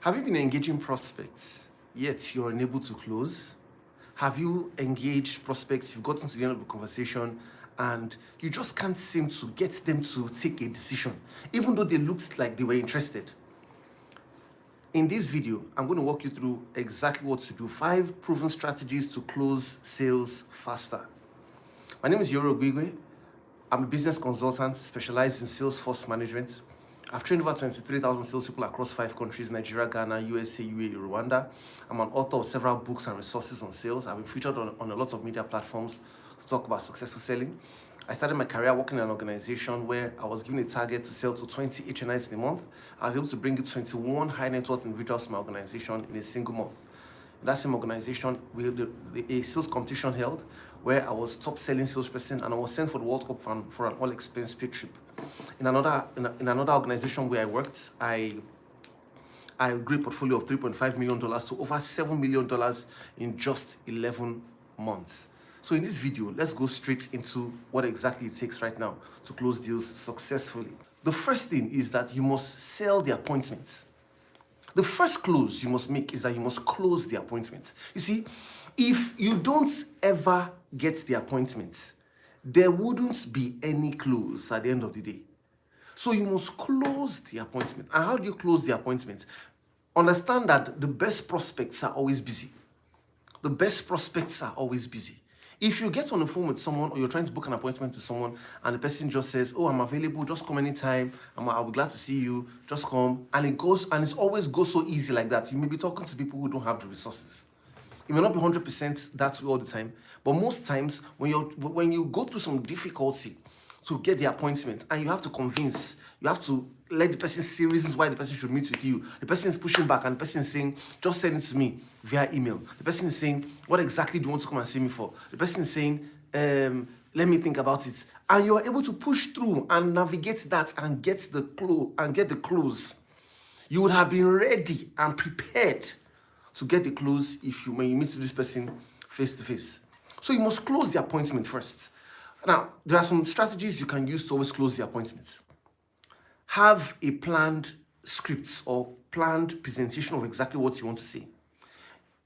Have you been engaging prospects, yet you're unable to close? Have you engaged prospects, you've gotten to the end of the conversation, and you just can't seem to get them to take a decision, even though they looked like they were interested? In this video, I'm going to walk you through exactly what to do. 5 proven strategies to close sales faster. My name is Iyore. I'm a business consultant specialized in Salesforce management. I've trained over 23,000 salespeople across 5 countries: Nigeria, Ghana, USA, UAE, Rwanda. I'm an author of several books and resources on sales. I've been featured on a lot of media platforms to talk about successful selling. I started my career working in an organization where I was given a target to sell to 20 HNIs in a month. I was able to bring 21 high net worth individuals to my organization in a single month. In that same organization, we had a sales competition held where I was top selling salesperson, and I was sent for the World Cup for an all expense paid trip. In another organization where I worked, I grew a portfolio of $3.5 million to over $7 million in just 11 months. So in this video, let's go straight into what exactly it takes right now to close deals successfully. The first thing is that you must sell the appointments. The first close you must make is that you must close the appointment. You see, if you don't ever get the appointment, there wouldn't be any close at the end of the day. So you must close the appointment. And how do you close the appointment? Understand that the best prospects are always busy. The best prospects are always busy. If you get on the phone with someone, or you're trying to book an appointment to someone, and the person just says, "Oh, I'm available, just come anytime, I'll be glad to see you, just come," and it always goes so easy like that, you may be talking to people who don't have the resources. It may not be 100% that way all the time, but most times when you go through some difficulty to get the appointment, and you have to convince, you have to let the person see reasons why the person should meet with you. The person is pushing back, and the person is saying, "Just send it to me via email." The person is saying, "What exactly do you want to come and see me for?" The person is saying, "Let me think about it." And you're able to push through and navigate that and get the close. You would have been ready and prepared to get the close when you meet with this person face to face. So you must close the appointment first. Now, there are some strategies you can use to always close the appointments. Have a planned script or planned presentation of exactly what you want to say.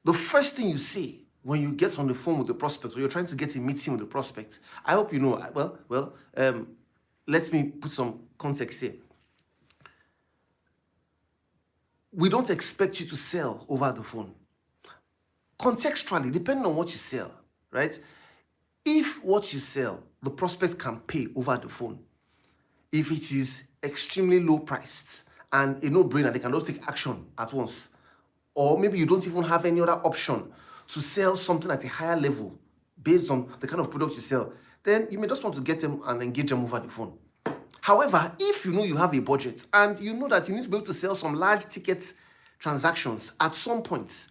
The first thing you say when you get on the phone with the prospect, or you're trying to get a meeting with the prospect, I hope you know, let me put some context here. We don't expect you to sell over the phone. Contextually, depending on what you sell, right? If what you sell, the prospect can pay over the phone, if it is extremely low priced and a no-brainer, they can just take action at once, or maybe you don't even have any other option to sell something at a higher level based on the kind of product you sell, then you may just want to get them and engage them over the phone. However, if you know you have a budget and you know that you need to be able to sell some large ticket transactions at some point,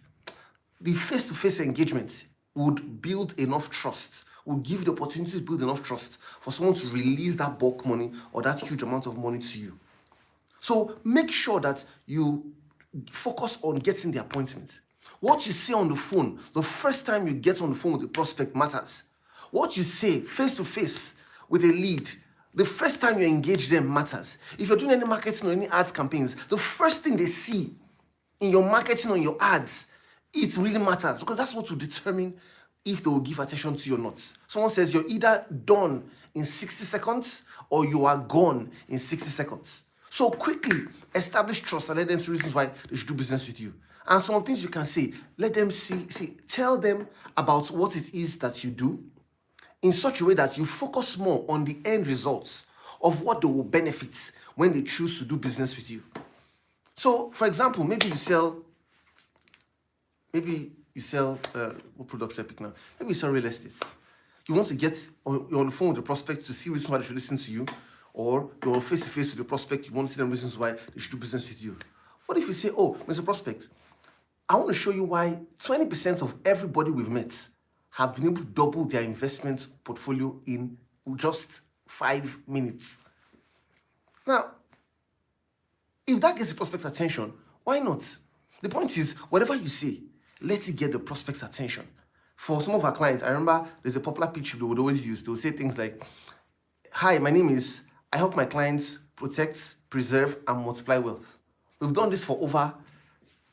the face-to-face engagement would build enough trust, will give the opportunity to build enough trust for someone to release that bulk money or that huge amount of money to you. So make sure that you focus on getting the appointment. What you say on the phone, the first time you get on the phone with the prospect matters. What you say face to face with a lead, the first time you engage them matters. If you're doing any marketing or any ads campaigns, the first thing they see in your marketing or your ads, it really matters, because that's what will determine if they will give attention to you or not. Someone says you're either done in 60 seconds or you are gone in 60 seconds. So quickly establish trust and let them see reasons why they should do business with you. And some things you can say, let them tell them about what it is that you do in such a way that you focus more on the end results of what they will benefit when they choose to do business with you. So, for example, maybe you sell, what product should I pick now? Maybe you sell real estate. You want to get you're on the phone with the prospect to see reasons why they should listen to you, or you're face-to-face with the prospect, you want to see them reasons why they should do business with you. What if you say, "Oh, Mr. Prospect, I want to show you why 20% of everybody we've met have been able to double their investment portfolio in just 5 minutes." Now, if that gets the prospect's attention, why not? The point is, whatever you say, let it get the prospect's attention. For some of our clients, I remember there's a popular pitch they would always use. They'll say things like, "Hi, my name is, I help my clients protect, preserve, and multiply wealth." We've done this for over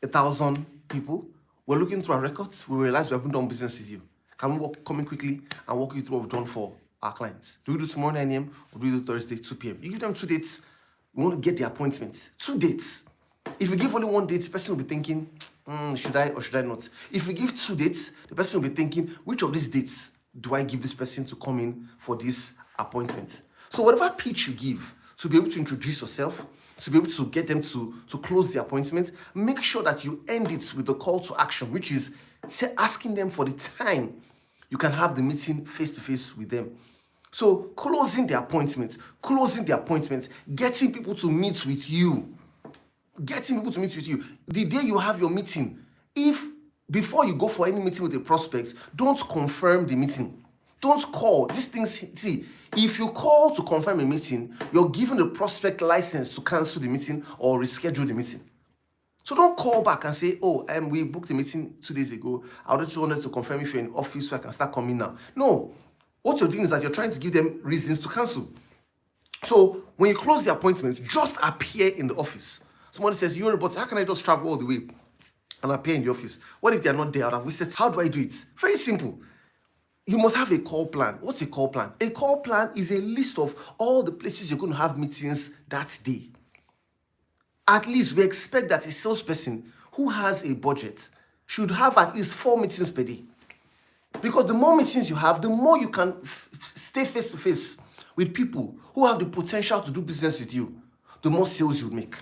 1,000 people. We're looking through our records. We realize we haven't done business with you. Can we come in quickly and walk you through what we've done for our clients? Do we do tomorrow 9 a.m. or do we do Thursday 2 p.m.? You give them 2 dates. We want to get the appointments. 2 dates. If you give only 1 date, the person will be thinking, should I or should I not? If you give 2 dates, the person will be thinking, which of these dates do I give this person to come in for this appointment? So whatever pitch you give to be able to introduce yourself, to be able to get them to close the appointment, make sure that you end it with the call to action, which is asking them for the time you can have the meeting face-to-face with them. So closing the appointment, getting people to meet with you. The day you have your meeting, if before you go for any meeting with a prospect, don't confirm the meeting. Don't call. These things, see, if you call to confirm a meeting, you're giving the prospect license to cancel the meeting or reschedule the meeting. So don't call back and say, oh, we booked a meeting 2 days ago. I just wanted to confirm if you're in office so I can start coming now. No. What you're doing is that you're trying to give them reasons to cancel. So when you close the appointment, just appear in the office. Somebody says, Iyore, but how can I just travel all the way and appear in the office? What if they're not there? I'd have wasted. How do I do it? Very simple. You must have a call plan. What's a call plan? A call plan is a list of all the places you're going to have meetings that day. At least we expect that a salesperson who has a budget should have at least 4 meetings per day. Because the more meetings you have, the more you can stay face to face with people who have the potential to do business with you, the more sales you make.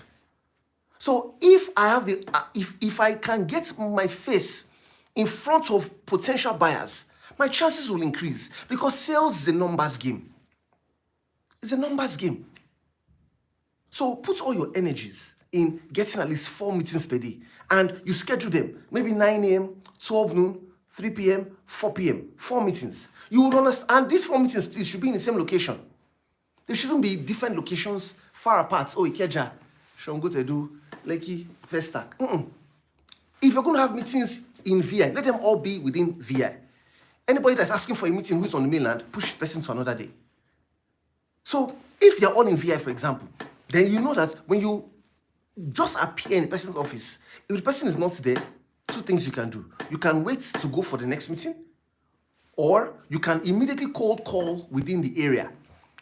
So if I have if I can get my face in front of potential buyers, my chances will increase, because sales is a numbers game. It's a numbers game. So put all your energies in getting at least 4 meetings per day, and you schedule them, maybe 9 a.m., 12 noon, 3 p.m., 4 p.m., 4 meetings. You would understand, and these 4 meetings, please, should be in the same location. They shouldn't be different locations, far apart. Oh, Ikeja, Shongotedu, Lekki, Pestac. If you're going to have meetings in VI, let them all be within VI. Anybody that's asking for a meeting who's on the mainland, push the person to another day. So if they're all in VI, for example, then you know that when you just appear in the person's office, if the person is not there, 2 things you can do. You can wait to go for the next meeting, or you can immediately cold call within the area.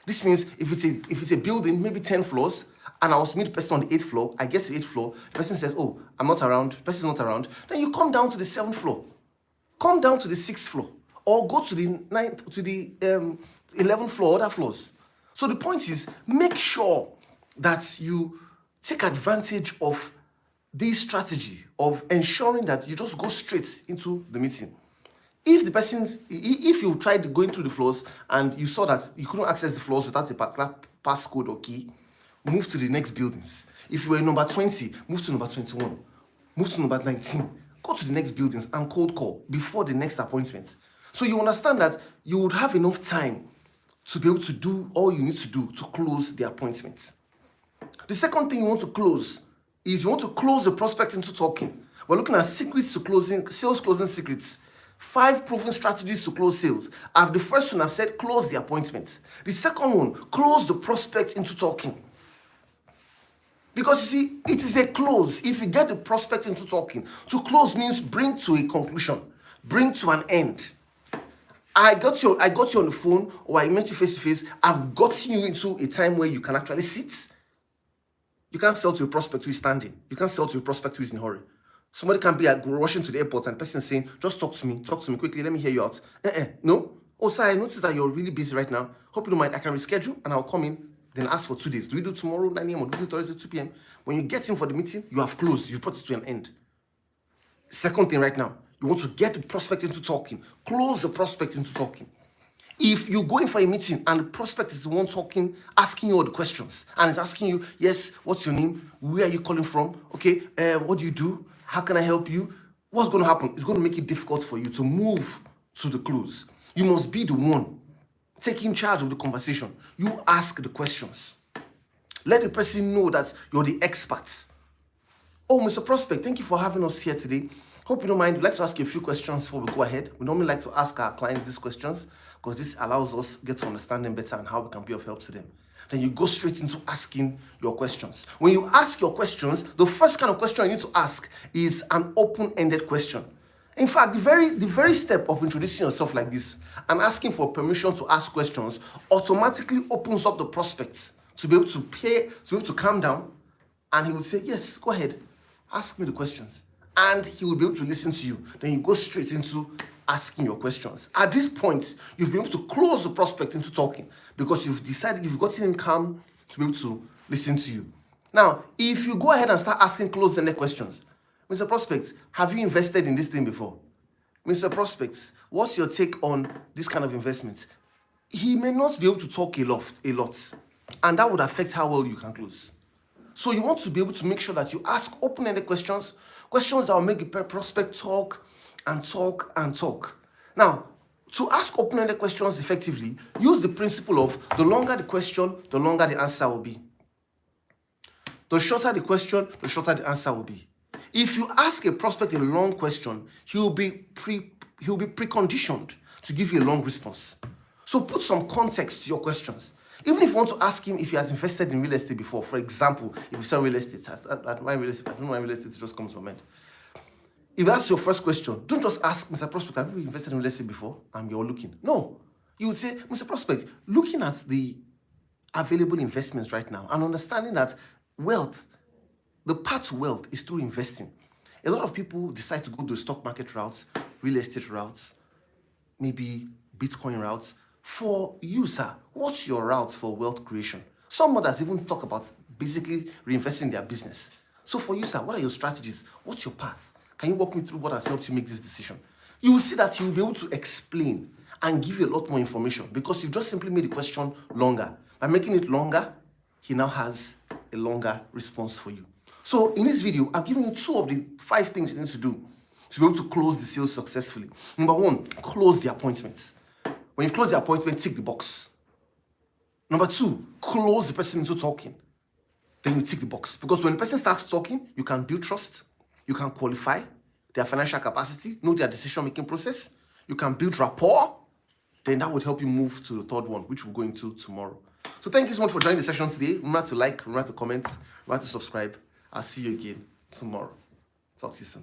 This means if it's a building, maybe 10 floors, and I was to meet the person on the 8th floor, I get to the 8th floor, the person says, oh, I'm not around, the person's not around, then you come down to the 7th floor, come down to the 6th floor, or go to the 9th, to the 11th floor, other floors. So the point is, make sure that you take advantage of this strategy of ensuring that you just go straight into the meeting. If you tried going through the floors and you saw that you couldn't access the floors without a particular passcode or key, move to the next buildings. If you were in number 20, move to number 21, move to number 19, go to the next buildings and cold call before the next appointment. So you understand that you would have enough time to be able to do all you need to do to close the appointment. The second thing you want to close is you want to close the prospect into talking. We're looking at secrets to closing, sales closing secrets. 5 proven strategies to close sales. The first one I've said, close the appointment. The second one, close the prospect into talking. Because you see, it is a close. If you get the prospect into talking, to close means bring to a conclusion, bring to an end. I got you on the phone, or I met you face to face. I've gotten you into a time where you can actually sit. You can't sell to a prospect who is standing. You can't sell to a prospect who is in a hurry. Somebody can be rushing to the airport and the person saying, just talk to me quickly, let me hear you out. No. Oh, sir, I noticed that you're really busy right now. Hope you don't mind, I can reschedule and I'll come in, then ask for 2 days. Do we do tomorrow 9 a.m. or do we do Thursday 2 p.m.? When you get in for the meeting, you have closed, you've brought it to an end. Second thing right now, you want to get the prospect into talking. Close the prospect into talking. If you go in for a meeting and the prospect is the one talking, asking you all the questions, and it's asking you, yes, what's your name? Where are you calling from? Okay, what do you do? How can I help you? What's going to happen? It's going to make it difficult for you to move to the close. You must be the one taking charge of the conversation. You ask the questions. Let the person know that you're the expert. Oh, Mr. Prospect, thank you for having us here today. Hope you don't mind. We'd like to ask you a few questions before we go ahead. We normally like to ask our clients these questions because this allows us to get to understand them better and how we can be of help to them. then you go straight into asking your questions. When you ask your questions, the first kind of question you need to ask is an open-ended question. In fact, the very step of introducing yourself like this and asking for permission to ask questions automatically opens up the prospect to be able to calm down, and he will say, yes, go ahead, ask me the questions. And he will be able to listen to you. Then you go straight into asking your questions. At this point, you've been able to close the prospect into talking because you've gotten him calm to be able to listen to you. Now, if you go ahead and start asking closed-ended questions, Mr. Prospect, have you invested in this thing before? Mr. Prospect, what's your take on this kind of investment? He may not be able to talk a lot, and that would affect how well you can close. So you want to be able to make sure that you ask open-ended questions that will make the prospect talk and talk and talk. Now, to ask open-ended questions effectively, use the principle of the longer the question, the longer the answer will be. The shorter the question, the shorter the answer will be. If you ask a prospect a long question, he'll be preconditioned to give you a long response. So put some context to your questions. Even if you want to ask him if he has invested in real estate before, for example, if you sell real estate, I don't know why real estate just comes to my mind. If that's your first question, don't just ask, Mr. Prospect, have you invested in real estate before? And you're looking. No. You would say, Mr. Prospect, looking at the available investments right now and understanding that wealth, the path to wealth is through investing. A lot of people decide to go the stock market routes, real estate routes, maybe Bitcoin routes. For you, sir, what's your route for wealth creation? Some others even talk about basically reinvesting their business. So for you, sir, what are your strategies? What's your path? Can you walk me through what has helped you make this decision? You will see that you will be able to explain and give you a lot more information because you just simply made the question longer. By making it longer, he now has a longer response for you. So in this video, I've given you 2 of the 5 things you need to do to be able to close the sales successfully. Number 1, close the appointment. When you've closed the appointment, tick the box. Number 2, close the person into talking. Then you tick the box. Because when the person starts talking, you can build trust. You can qualify their financial capacity, know their decision-making process. You can build rapport. Then that would help you move to the 3rd one, which we'll go into tomorrow. So thank you so much for joining the session today. Remember to like, remember to comment, remember to subscribe. I'll see you again tomorrow. Talk to you soon.